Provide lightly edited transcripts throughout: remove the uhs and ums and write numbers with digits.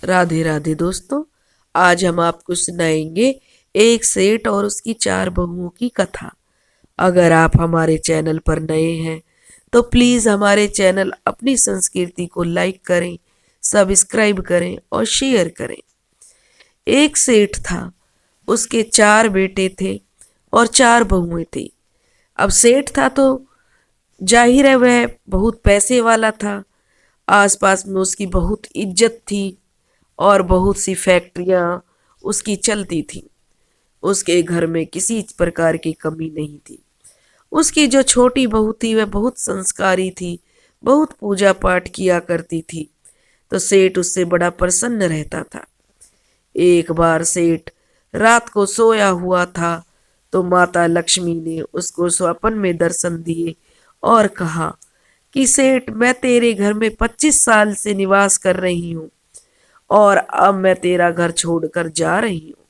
राधे राधे दोस्तों। आज हम आपको सुनाएंगे एक सेठ और उसकी चार बहुओं की कथा। अगर आप हमारे चैनल पर नए हैं तो प्लीज़ हमारे चैनल अपनी संस्कृति को लाइक करें, सब्सक्राइब करें और शेयर करें। एक सेठ था, उसके चार बेटे थे और चार बहुएं थी। अब सेठ था तो जाहिर है वह बहुत पैसे वाला था। आसपास में उसकी बहुत इज्जत थी और बहुत सी फैक्ट्रियां उसकी चलती थी। उसके घर में किसी प्रकार की कमी नहीं थी। उसकी जो छोटी बहू थी वह बहुत संस्कारी थी, बहुत पूजा पाठ किया करती थी, तो सेठ उससे बड़ा प्रसन्न रहता था। एक बार सेठ रात को सोया हुआ था तो माता लक्ष्मी ने उसको स्वप्न में दर्शन दिए और कहा कि सेठ, मैं तेरे घर में 25 साल से निवास कर रही हूँ और अब मैं तेरा घर छोड़कर जा रही हूँ।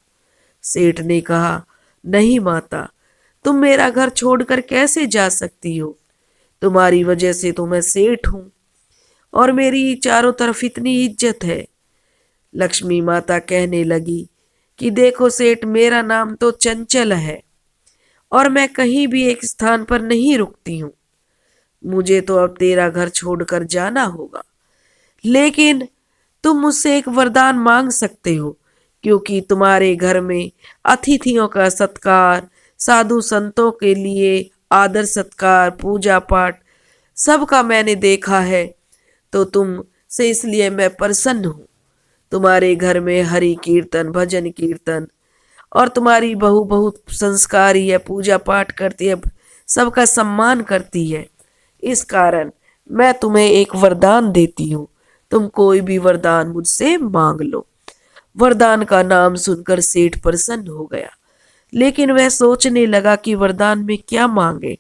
सेठ ने कहा, नहीं माता, तुम मेरा घर छोड़कर कैसे जा सकती हो? तुम्हारी वजह से तो मैं सेठ हूँ और मेरी चारों तरफ इतनी इज्जत है। लक्ष्मी माता कहने लगी कि देखो सेठ, मेरा नाम तो चंचल है और मैं कहीं भी एक स्थान पर नहीं रुकती हूँ। मुझे तो अब तेरा घर छोड़कर जाना होगा, लेकिन तुम मुझसे एक वरदान मांग सकते हो, क्योंकि तुम्हारे घर में अतिथियों का सत्कार, साधु संतों के लिए आदर सत्कार, पूजा पाठ सबका मैंने देखा है, तो तुम से इसलिए मैं प्रसन्न हूँ। तुम्हारे घर में हरि कीर्तन, भजन कीर्तन और तुम्हारी बहू बहुत संस्कारी है, पूजा पाठ करती है, सबका सम्मान करती है। इस कारण मैं तुम्हें एक वरदान देती हूँ, तुम कोई भी वरदान मुझसे मांग लो। वरदान का नाम सुनकर सेठ प्रसन्न हो गया, लेकिन वह सोचने लगा कि वरदान में क्या मांगे।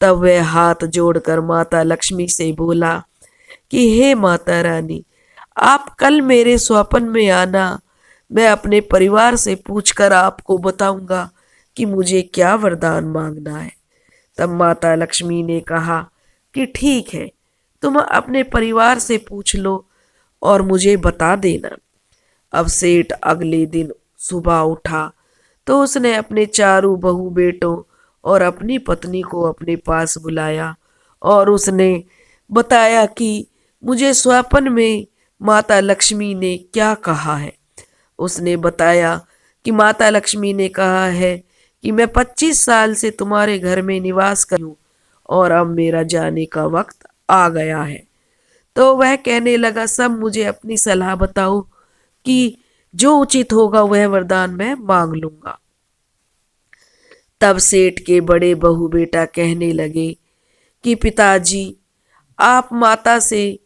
तब वह हाथ जोड़कर माता लक्ष्मी से बोला कि हे माता रानी, आप कल मेरे स्वप्न में आना, मैं अपने परिवार से पूछकर आपको बताऊंगा कि मुझे क्या वरदान मांगना है। तब माता लक्ष्मी ने कहा कि ठीक है, तुम अपने परिवार से पूछ लो और मुझे बता देना। अब सेठ अगले दिन सुबह उठा तो उसने अपने चारों बहू बेटों और अपनी पत्नी को अपने पास बुलाया और उसने बताया कि मुझे स्वप्न में माता लक्ष्मी ने क्या कहा है। उसने बताया कि माता लक्ष्मी ने कहा है कि मैं 25 साल से तुम्हारे घर में निवास करूं और अब मेरा जाने का वक्त आ गया है। तो वह कहने लगा, सब मुझे अपनी सलाह बताओ कि जो उचित होगा वह वरदान मैं मांग लूंगा। तब सेठ के बड़े बहू बेटा कहने लगे कि पिताजी, आप माता से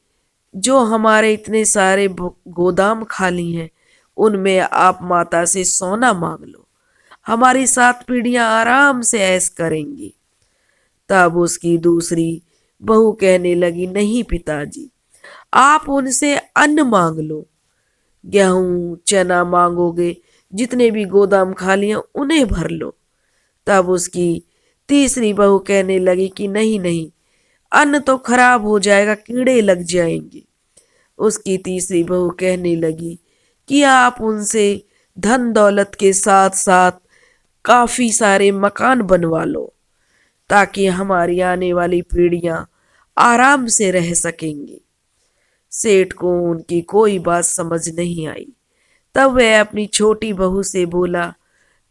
जो हमारे इतने सारे गोदाम खाली हैं उनमें आप माता से सोना मांग लो, हमारी 7 पीढ़ियां आराम से ऐश करेंगी। तब उसकी दूसरी बहू कहने लगी, नहीं पिताजी, आप उनसे अन्न मांग लो, गेहूं चना मांगोगे, जितने भी गोदाम खाली हैं उन्हें भर लो। तब उसकी तीसरी बहू कहने लगी कि नहीं नहीं, अन्न तो खराब हो जाएगा, कीड़े लग जाएंगे। उसकी तीसरी बहू कहने लगी कि आप उनसे धन दौलत के साथ साथ काफी सारे मकान बनवा लो, ताकि हमारी आने वाली पीढ़ियां आराम से रह सकेंगी। सेठ को उनकी कोई बात समझ नहीं आई। तब वह अपनी छोटी बहू से बोला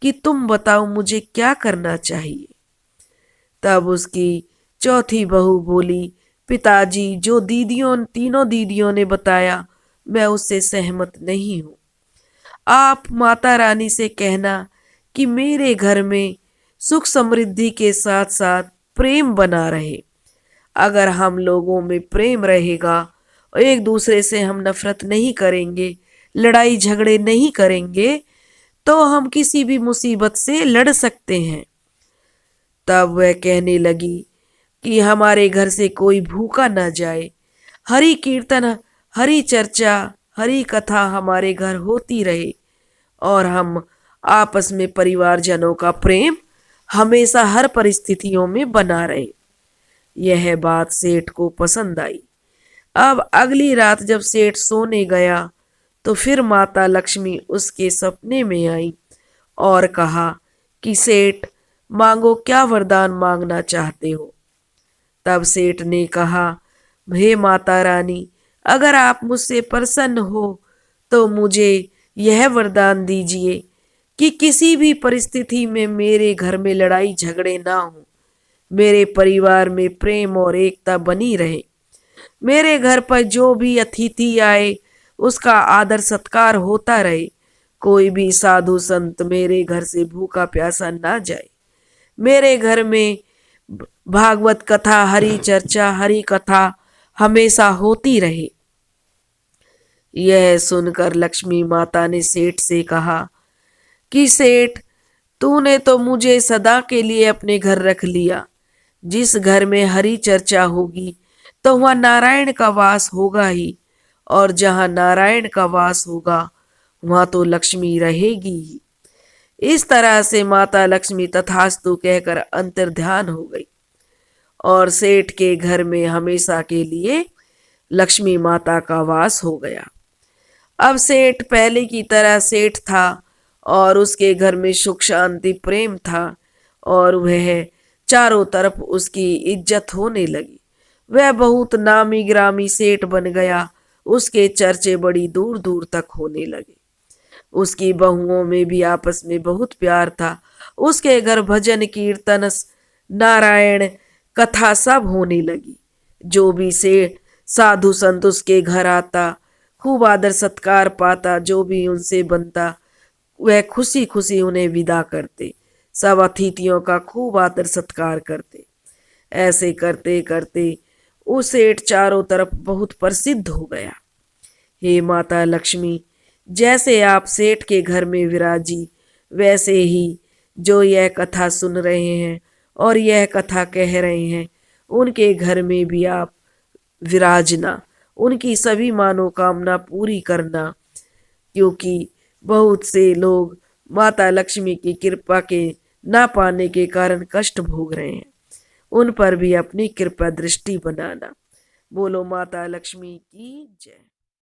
कि तुम बताओ मुझे क्या करना चाहिए। तब उसकी चौथी बहू बोली, पिताजी, जो तीनों दीदियों ने बताया मैं उससे सहमत नहीं हूँ। आप माता रानी से कहना कि मेरे घर में सुख समृद्धि के साथ साथ प्रेम बना रहे। अगर हम लोगों में प्रेम रहेगा और एक दूसरे से हम नफरत नहीं करेंगे, लड़ाई झगड़े नहीं करेंगे, तो हम किसी भी मुसीबत से लड़ सकते हैं। तब वह कहने लगी कि हमारे घर से कोई भूखा ना जाए, हरि कीर्तन, हरि चर्चा, हरि कथा हमारे घर होती रहे और हम आपस में परिवारजनों का प्रेम हमेशा हर परिस्थितियों में बना रहे। यह बात सेठ को पसंद आई। अब अगली रात जब सेठ सोने गया तो फिर माता लक्ष्मी उसके सपने में आई और कहा कि सेठ, मांगो, क्या वरदान मांगना चाहते हो। तब सेठ ने कहा, हे माता रानी, अगर आप मुझसे प्रसन्न हो तो मुझे यह वरदान दीजिए कि किसी भी परिस्थिति में मेरे घर में लड़ाई झगड़े ना हो, मेरे परिवार में प्रेम और एकता बनी रहे, मेरे घर पर जो भी अतिथि आए उसका आदर सत्कार होता रहे, कोई भी साधु संत मेरे घर से भूखा प्यासा ना जाए, मेरे घर में भागवत कथा, हरि चर्चा, हरि कथा हमेशा होती रहे। यह सुनकर लक्ष्मी माता ने सेठ से कहा कि सेठ, तूने तो मुझे सदा के लिए अपने घर रख लिया। जिस घर में हरि चर्चा होगी तो वहां नारायण का वास होगा ही, और जहां नारायण का वास होगा वहां तो लक्ष्मी रहेगी ही। इस तरह से माता लक्ष्मी तथास्तु कहकर अंतर्ध्यान हो गई और सेठ के घर में हमेशा के लिए लक्ष्मी माता का वास हो गया। अब सेठ पहले की तरह सेठ था और उसके घर में सुख शांति प्रेम था और वह चारों तरफ उसकी इज्जत होने लगी। वह बहुत नामी ग्रामी सेठ बन गया। उसके चर्चे बड़ी दूर दूर तक होने लगे। उसकी बहुओं में भी आपस में बहुत प्यार था। उसके घर भजन कीर्तन नारायण कथा सब होने लगी। जो भी सेठ साधु संत उसके घर आता खूब आदर सत्कार पाता, जो भी उनसे बनता वह खुशी खुशी उन्हें विदा करते, सब अतिथियों का खूब आदर सत्कार करते। ऐसे करते करते वो सेठ चारों तरफ बहुत प्रसिद्ध हो गया। हे माता लक्ष्मी, जैसे आप सेठ के घर में विराजी, वैसे ही जो यह कथा सुन रहे हैं और यह कथा कह रहे हैं, उनके घर में भी आप विराजना, उनकी सभी मनोकामना पूरी करना, क्योंकि बहुत से लोग माता लक्ष्मी की कृपा के ना पाने के कारण कष्ट भोग रहे हैं। उन पर भी अपनी कृपा दृष्टि बनाना। बोलो माता लक्ष्मी की जय।